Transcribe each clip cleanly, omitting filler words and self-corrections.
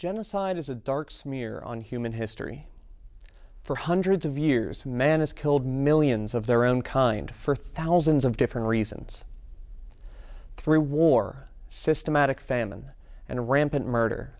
Genocide is a dark smear on human history. For hundreds of years, man has killed millions of their own kind for thousands of different reasons. Through war, systematic famine, and rampant murder,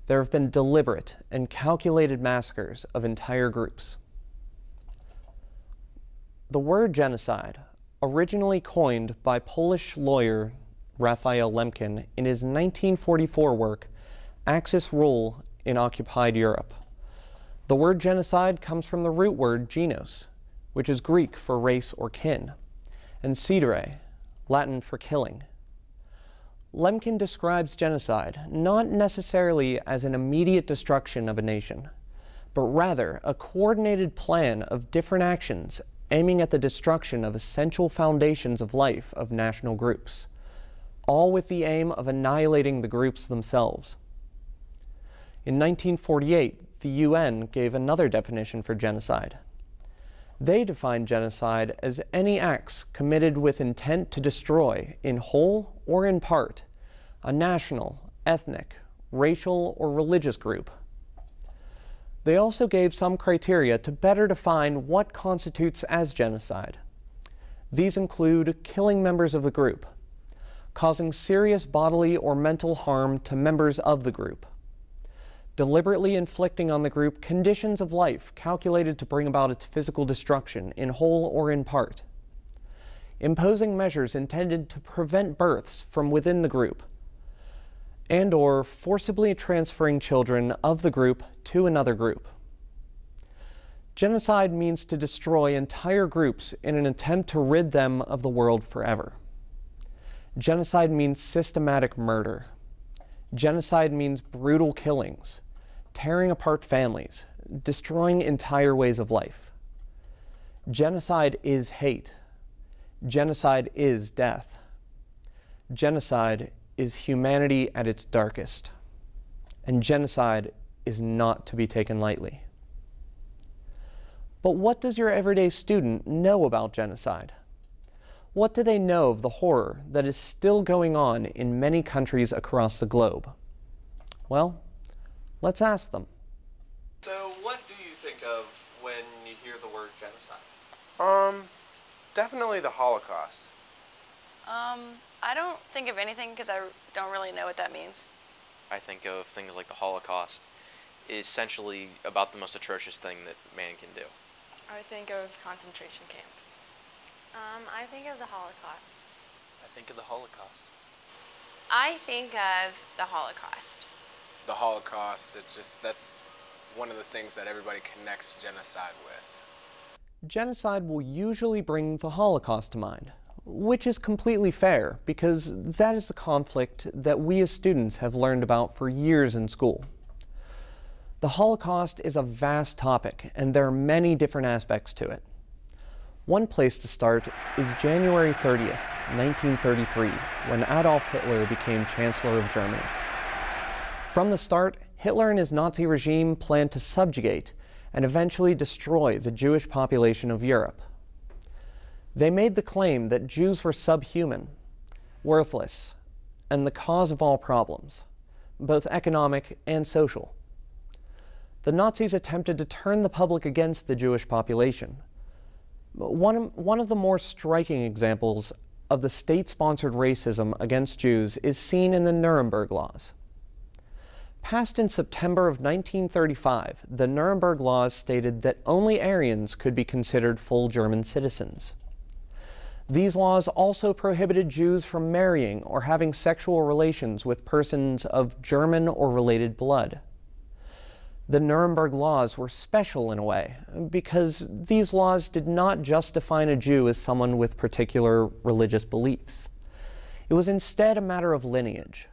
there have been deliberate and calculated massacres of entire groups. The word genocide, originally coined by Polish lawyer Raphael Lemkin in his 1944 work, Axis Rule in Occupied Europe. The word genocide comes from the root word genos, which is Greek for race or kin, and cedere, Latin for killing. Lemkin describes genocide not necessarily as an immediate destruction of a nation, but rather a coordinated plan of different actions aiming at the destruction of essential foundations of life of national groups, all with the aim of annihilating the groups themselves. In 1948, the UN gave another definition for genocide. They defined genocide as any acts committed with intent to destroy, in whole or in part, a national, ethnic, racial, or religious group. They also gave some criteria to better define what constitutes as genocide. These include killing members of the group, causing serious bodily or mental harm to members of the group, deliberately inflicting on the group conditions of life calculated to bring about its physical destruction in whole or in part, imposing measures intended to prevent births from within the group, and/or forcibly transferring children of the group to another group. Genocide means to destroy entire groups in an attempt to rid them of the world forever. Genocide means systematic murder. Genocide means brutal killings, tearing apart families, destroying entire ways of life. Genocide is hate. Genocide is death. Genocide is humanity at its darkest. And genocide is not to be taken lightly. But what does your everyday student know about genocide? What do they know of the horror that is still going on in many countries across the globe? Well, let's ask them. So what do you think of when you hear the word genocide? Definitely the Holocaust. I don't think of anything because I don't really know what that means. I think of things like the Holocaust is essentially about the most atrocious thing that man can do. I think of concentration camps. I think of the Holocaust. I think of the Holocaust. I think of the Holocaust. The Holocaust, that's one of the things that everybody connects genocide with. Genocide will usually bring the Holocaust to mind, which is completely fair because that is the conflict that we as students have learned about for years in school. The Holocaust is a vast topic, and there are many different aspects to it. One place to start is January 30th, 1933, when Adolf Hitler became Chancellor of Germany. From the start, Hitler and his Nazi regime planned to subjugate and eventually destroy the Jewish population of Europe. They made the claim that Jews were subhuman, worthless, and the cause of all problems, both economic and social. The Nazis attempted to turn the public against the Jewish population. One of the more striking examples of the state-sponsored racism against Jews is seen in the Nuremberg Laws. Passed in September of 1935, the Nuremberg Laws stated that only Aryans could be considered full German citizens. These laws also prohibited Jews from marrying or having sexual relations with persons of German or related blood. The Nuremberg Laws were special in a way, because these laws did not just define a Jew as someone with particular religious beliefs. It was instead a matter of lineage,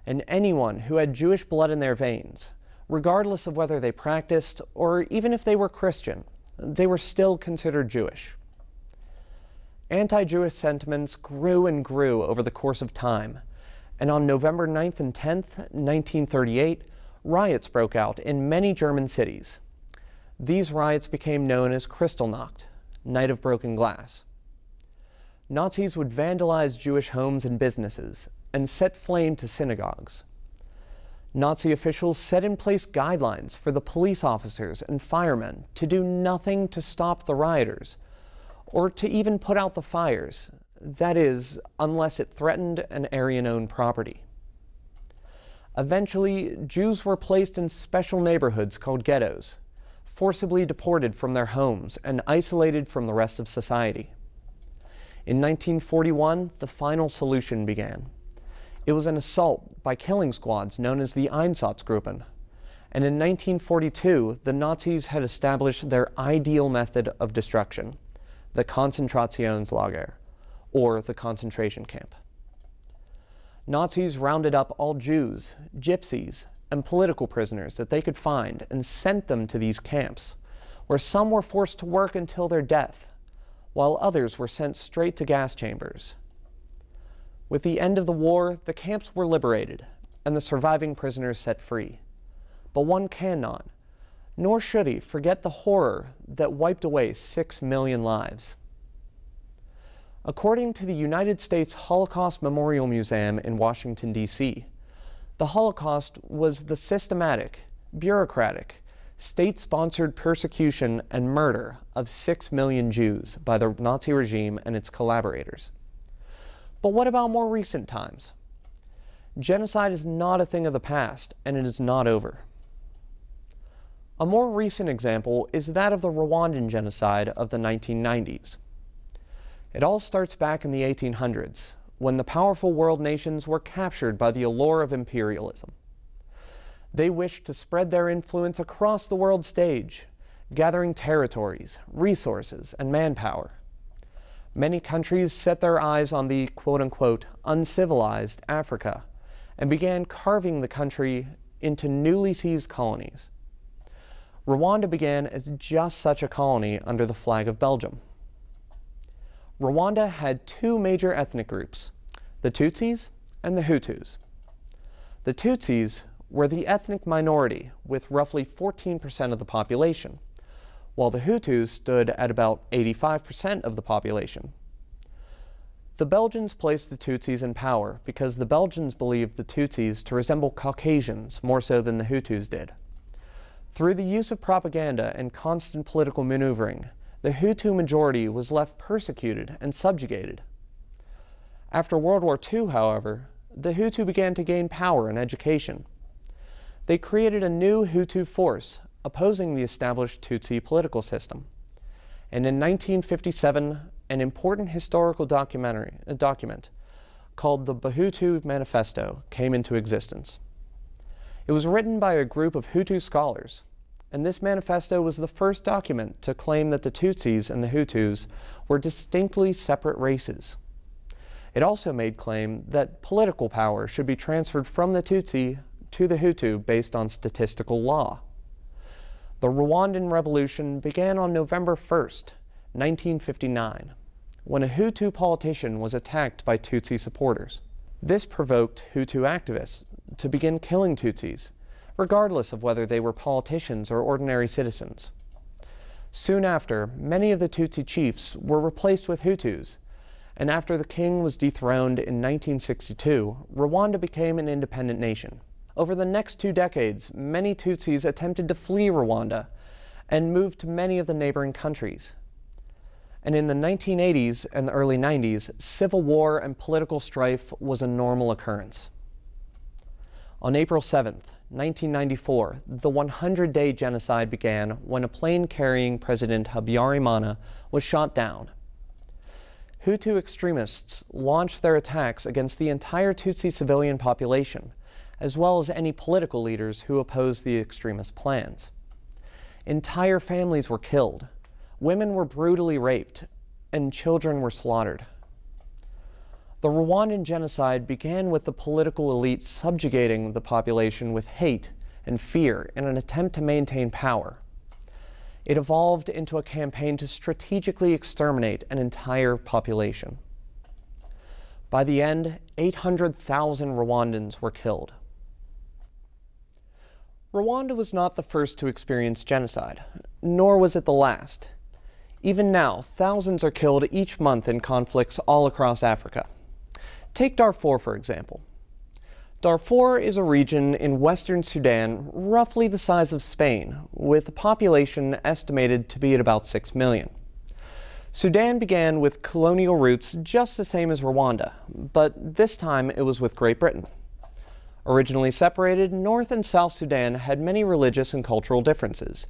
and anyone who had Jewish blood in their veins, regardless of whether they practiced or even if they were Christian, they were still considered Jewish. Anti-Jewish sentiments grew and grew over the course of time, and on November 9th and 10th, 1938, riots broke out in many German cities. These riots became known as Kristallnacht, Night of Broken Glass. Nazis would vandalize Jewish homes and businesses and set flame to synagogues. Nazi officials set in place guidelines for the police officers and firemen to do nothing to stop the rioters, or to even put out the fires, that is, unless it threatened an Aryan-owned property. Eventually, Jews were placed in special neighborhoods called ghettos, forcibly deported from their homes and isolated from the rest of society. In 1941, the final solution began. It was an assault by killing squads known as the Einsatzgruppen, and in 1942, the Nazis had established their ideal method of destruction, the Konzentrationslager, or the concentration camp. Nazis rounded up all Jews, gypsies, and political prisoners that they could find and sent them to these camps, where some were forced to work until their death, while others were sent straight to gas chambers. With the end of the war, the camps were liberated, and the surviving prisoners set free. But one cannot, nor should he, forget the horror that wiped away 6 million lives. According to the United States Holocaust Memorial Museum in Washington, D.C., the Holocaust was the systematic, bureaucratic, state-sponsored persecution and murder of 6 million Jews by the Nazi regime and its collaborators. But what about more recent times? Genocide is not a thing of the past, and it is not over. A more recent example is that of the Rwandan genocide of the 1990s. It all starts back in the 1800s, when the powerful world nations were captured by the allure of imperialism. They wished to spread their influence across the world stage, gathering territories, resources, and manpower. Many countries set their eyes on the quote-unquote uncivilized Africa and began carving the country into newly seized colonies. Rwanda began as just such a colony under the flag of Belgium. Rwanda had two major ethnic groups, the Tutsis and the Hutus. The Tutsis were the ethnic minority with roughly 14% of the population, while the Hutus stood at about 85% of the population. The Belgians placed the Tutsis in power because the Belgians believed the Tutsis to resemble Caucasians more so than the Hutus did. Through the use of propaganda and constant political maneuvering, the Hutu majority was left persecuted and subjugated. After World War II, however, the Hutu began to gain power and education. They created a new Hutu force, opposing the established Tutsi political system. And in 1957, an important historical document called the Bahutu Manifesto came into existence. It was written by a group of Hutu scholars, and this manifesto was the first document to claim that the Tutsis and the Hutus were distinctly separate races. It also made claim that political power should be transferred from the Tutsi to the Hutu based on statistical law. The Rwandan Revolution began on November 1st, 1959, when a Hutu politician was attacked by Tutsi supporters. This provoked Hutu activists to begin killing Tutsis, regardless of whether they were politicians or ordinary citizens. Soon after, many of the Tutsi chiefs were replaced with Hutus, and after the king was dethroned in 1962, Rwanda became an independent nation. Over the next 2 decades, many Tutsis attempted to flee Rwanda and moved to many of the neighboring countries. And in the 1980s and the early 90s, civil war and political strife was a normal occurrence. On April 7th, 1994, the 100-day genocide began when a plane carrying President Habyarimana was shot down. Hutu extremists launched their attacks against the entire Tutsi civilian population, as well as any political leaders who opposed the extremist plans. Entire families were killed, women were brutally raped, and children were slaughtered. The Rwandan genocide began with the political elite subjugating the population with hate and fear in an attempt to maintain power. It evolved into a campaign to strategically exterminate an entire population. By the end, 800,000 Rwandans were killed. Rwanda was not the first to experience genocide, nor was it the last. Even now, thousands are killed each month in conflicts all across Africa. Take Darfur, for example. Darfur is a region in western Sudan roughly the size of Spain, with a population estimated to be at about 6 million. Sudan began with colonial roots just the same as Rwanda, but this time it was with Great Britain. Originally separated, North and South Sudan had many religious and cultural differences,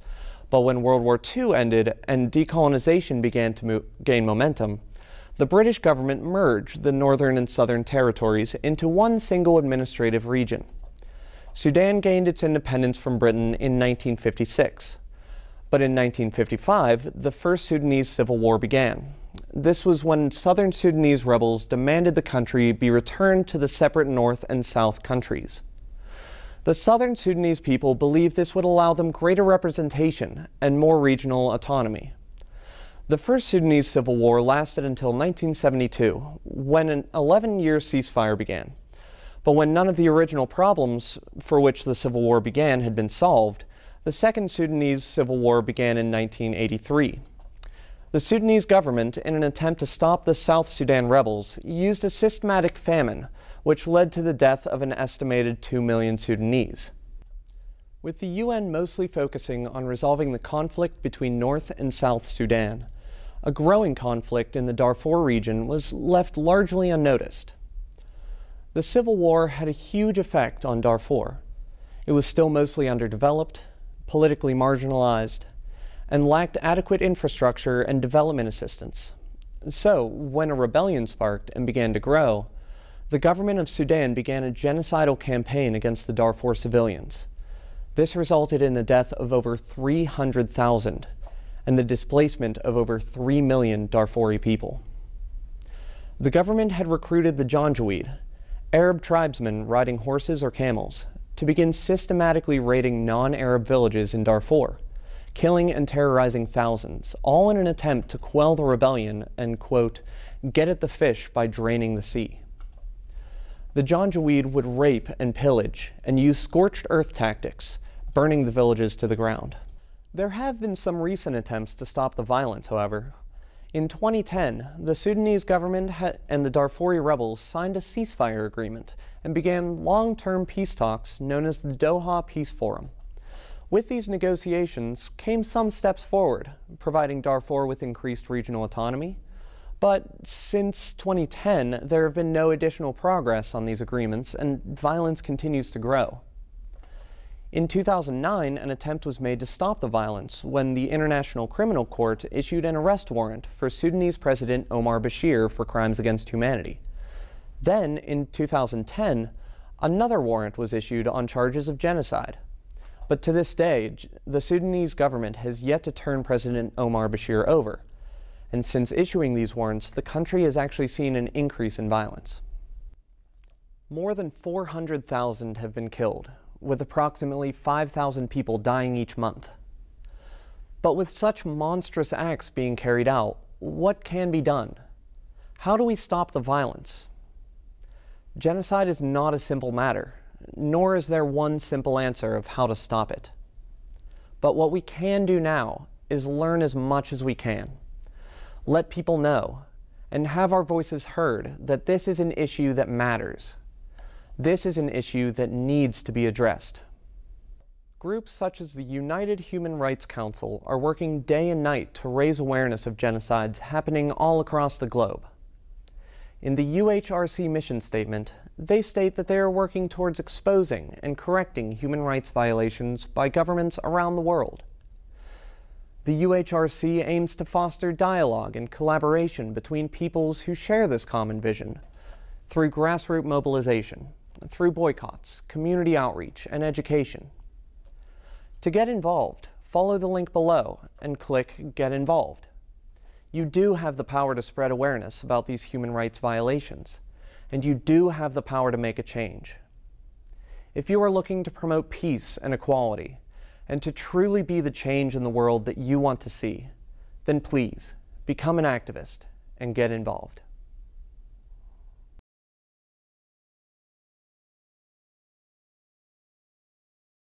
but when World War II ended and decolonization began to gain momentum, the British government merged the northern and southern territories into one single administrative region. Sudan gained its independence from Britain in 1956. But in 1955, the First Sudanese Civil War began. This was when southern Sudanese rebels demanded the country be returned to the separate North and South countries. The southern Sudanese people believed this would allow them greater representation and more regional autonomy. The First Sudanese Civil War lasted until 1972, when an 11-year ceasefire began. But when none of the original problems for which the Civil War began had been solved, the Second Sudanese Civil War began in 1983. The Sudanese government, in an attempt to stop the South Sudan rebels, used a systematic famine, which led to the death of an estimated 2 million Sudanese. With the UN mostly focusing on resolving the conflict between North and South Sudan, a growing conflict in the Darfur region was left largely unnoticed. The Civil War had a huge effect on Darfur. It was still mostly underdeveloped, politically marginalized, and lacked adequate infrastructure and development assistance. So, when a rebellion sparked and began to grow, the government of Sudan began a genocidal campaign against the Darfur civilians. This resulted in the death of over 300,000 and the displacement of over 3 million Darfuri people. The government had recruited the Janjaweed, Arab tribesmen riding horses or camels, to begin systematically raiding non-Arab villages in Darfur, killing and terrorizing thousands, all in an attempt to quell the rebellion and, quote, get at the fish by draining the sea. The Janjaweed would rape and pillage and use scorched earth tactics, burning the villages to the ground. There have been some recent attempts to stop the violence, however. In 2010, the Sudanese government and the Darfuri rebels signed a ceasefire agreement and began long-term peace talks known as the Doha Peace Forum. With these negotiations came some steps forward, providing Darfur with increased regional autonomy. But since 2010, there have been no additional progress on these agreements, and violence continues to grow. In 2009, an attempt was made to stop the violence when the International Criminal Court issued an arrest warrant for Sudanese President Omar Bashir for crimes against humanity. Then, in 2010, another warrant was issued on charges of genocide. But to this day, the Sudanese government has yet to turn President Omar Bashir over. And since issuing these warrants, the country has actually seen an increase in violence. More than 400,000 have been killed, with approximately 5,000 people dying each month. But with such monstrous acts being carried out, what can be done? How do we stop the violence? Genocide is not a simple matter, nor is there one simple answer of how to stop it. But what we can do now is learn as much as we can. Let people know, and have our voices heard, that this is an issue that matters. This is an issue that needs to be addressed. Groups such as the United Human Rights Council are working day and night to raise awareness of genocides happening all across the globe. In the UHRC mission statement, they state that they are working towards exposing and correcting human rights violations by governments around the world. The UHRC aims to foster dialogue and collaboration between peoples who share this common vision through grassroots mobilization, through boycotts, community outreach, and education. To get involved, follow the link below and click Get Involved. You do have the power to spread awareness about these human rights violations, and you do have the power to make a change. If you are looking to promote peace and equality, and to truly be the change in the world that you want to see, then please become an activist and get involved.